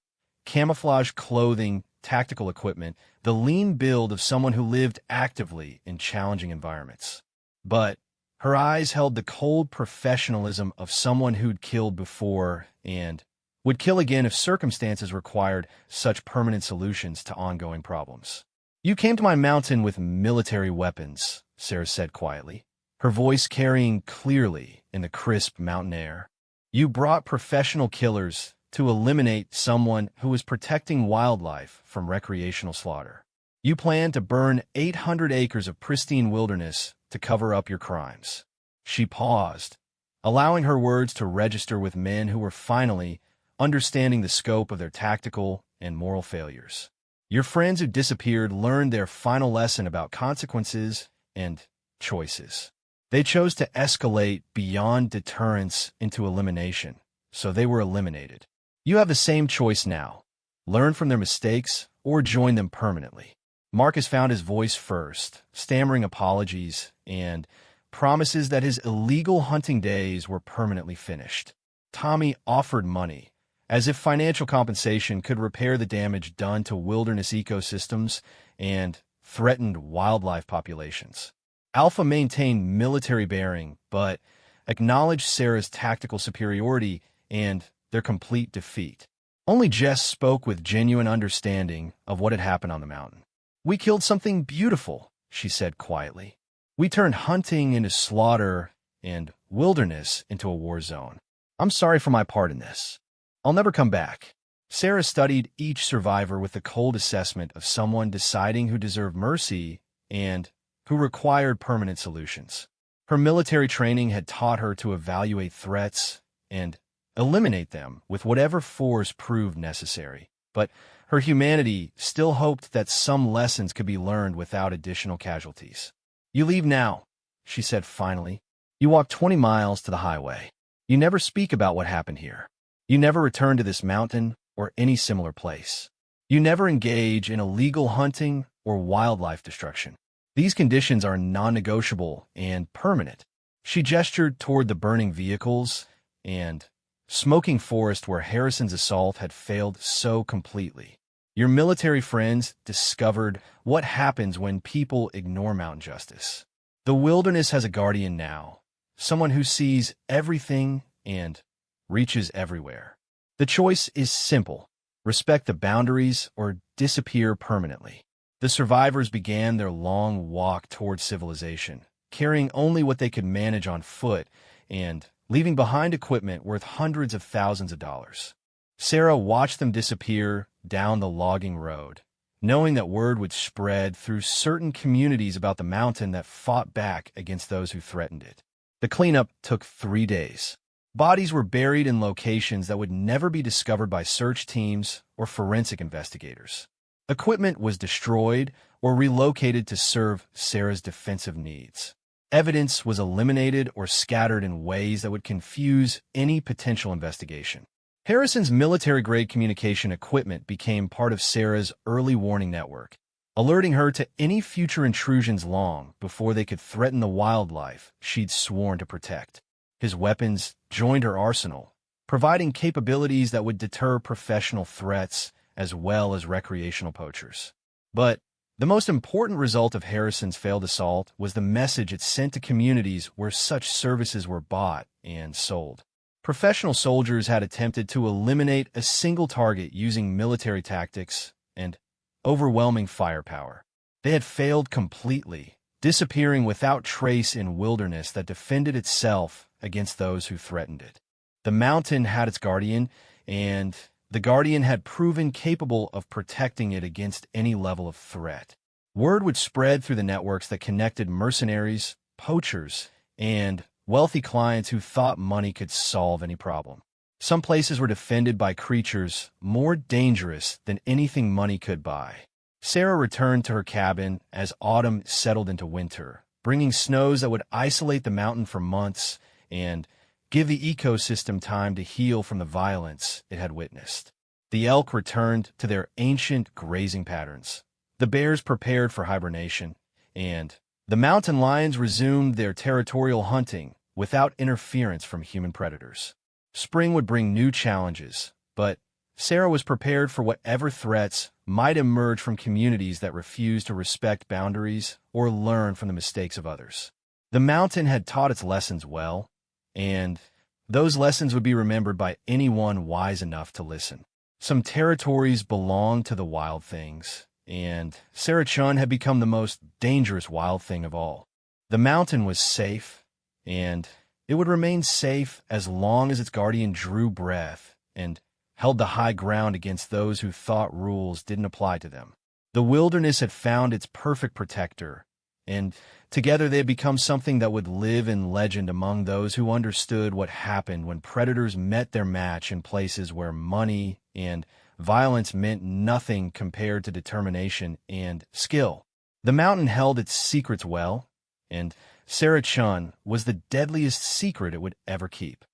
camouflage clothing, tactical equipment, the lean build of someone who lived actively in challenging environments. But her eyes held the cold professionalism of someone who'd killed before and would kill again if circumstances required such permanent solutions to ongoing problems. "You came to my mountain with military weapons," Sarah said quietly, her voice carrying clearly in the crisp mountain air. "You brought professional killers to eliminate someone who was protecting wildlife from recreational slaughter. You planned to burn 800 acres of pristine wilderness to cover up your crimes." She paused, allowing her words to register with men who were finally understanding the scope of their tactical and moral failures. "Your friends who disappeared learned their final lesson about consequences and choices. They chose to escalate beyond deterrence into elimination, so they were eliminated. You have the same choice now: learn from their mistakes or join them permanently." Marcus found his voice first, stammering apologies and promises that his illegal hunting days were permanently finished. Tommy offered money, as if financial compensation could repair the damage done to wilderness ecosystems and threatened wildlife populations. Alpha maintained military bearing, but acknowledged Sarah's tactical superiority and their complete defeat. Only Jess spoke with genuine understanding of what had happened on the mountain. "We killed something beautiful," she said quietly. "We turned hunting into slaughter and wilderness into a war zone. I'm sorry for my part in this. I'll never come back." Sarah studied each survivor with the cold assessment of someone deciding who deserved mercy and who required permanent solutions. Her military training had taught her to evaluate threats and eliminate them with whatever force proved necessary. But her humanity still hoped that some lessons could be learned without additional casualties. "You leave now," she said finally. "You walk 20 miles to the highway. You never speak about what happened here. You never return to this mountain or any similar place. You never engage in illegal hunting or wildlife destruction. These conditions are non-negotiable and permanent." She gestured toward the burning vehicles and smoking forest where Harrison's assault had failed so completely. "Your military friends discovered what happens when people ignore mountain justice. The wilderness has a guardian now, someone who sees everything and reaches everywhere. The choice is simple: respect the boundaries or disappear permanently." The survivors began their long walk toward civilization, carrying only what they could manage on foot and leaving behind equipment worth hundreds of thousands of dollars. Sarah watched them disappear down the logging road, knowing that word would spread through certain communities about the mountain that fought back against those who threatened it. The cleanup took 3 days. Bodies were buried in locations that would never be discovered by search teams or forensic investigators. Equipment was destroyed or relocated to serve Sarah's defensive needs. Evidence was eliminated or scattered in ways that would confuse any potential investigation. Harrison's military-grade communication equipment became part of Sarah's early warning network, alerting her to any future intrusions long before they could threaten the wildlife she'd sworn to protect. His weapons joined her arsenal, providing capabilities that would deter professional threats as well as recreational poachers. But the most important result of Harrison's failed assault was the message it sent to communities where such services were bought and sold. Professional soldiers had attempted to eliminate a single target using military tactics and overwhelming firepower. They had failed completely, disappearing without trace in wilderness that defended itself against those who threatened it. The mountain had its guardian, and the guardian had proven capable of protecting it against any level of threat. Word would spread through the networks that connected mercenaries, poachers, and wealthy clients who thought money could solve any problem. Some places were defended by creatures more dangerous than anything money could buy. Sarah returned to her cabin as autumn settled into winter, bringing snows that would isolate the mountain for months and give the ecosystem time to heal from the violence it had witnessed. The elk returned to their ancient grazing patterns. The bears prepared for hibernation, and the mountain lions resumed their territorial hunting without interference from human predators. Spring would bring new challenges, but Sarah was prepared for whatever threats might emerge from communities that refused to respect boundaries or learn from the mistakes of others. The mountain had taught its lessons well, and those lessons would be remembered by anyone wise enough to listen. Some territories belonged to the wild things, and Sarah Chun had become the most dangerous wild thing of all. The mountain was safe, and it would remain safe as long as its guardian drew breath and held the high ground against those who thought rules didn't apply to them. The wilderness had found its perfect protector, and together they had become something that would live in legend among those who understood what happened when predators met their match in places where money and violence meant nothing compared to determination and skill. The mountain held its secrets well, and Sarah Chun was the deadliest secret it would ever keep.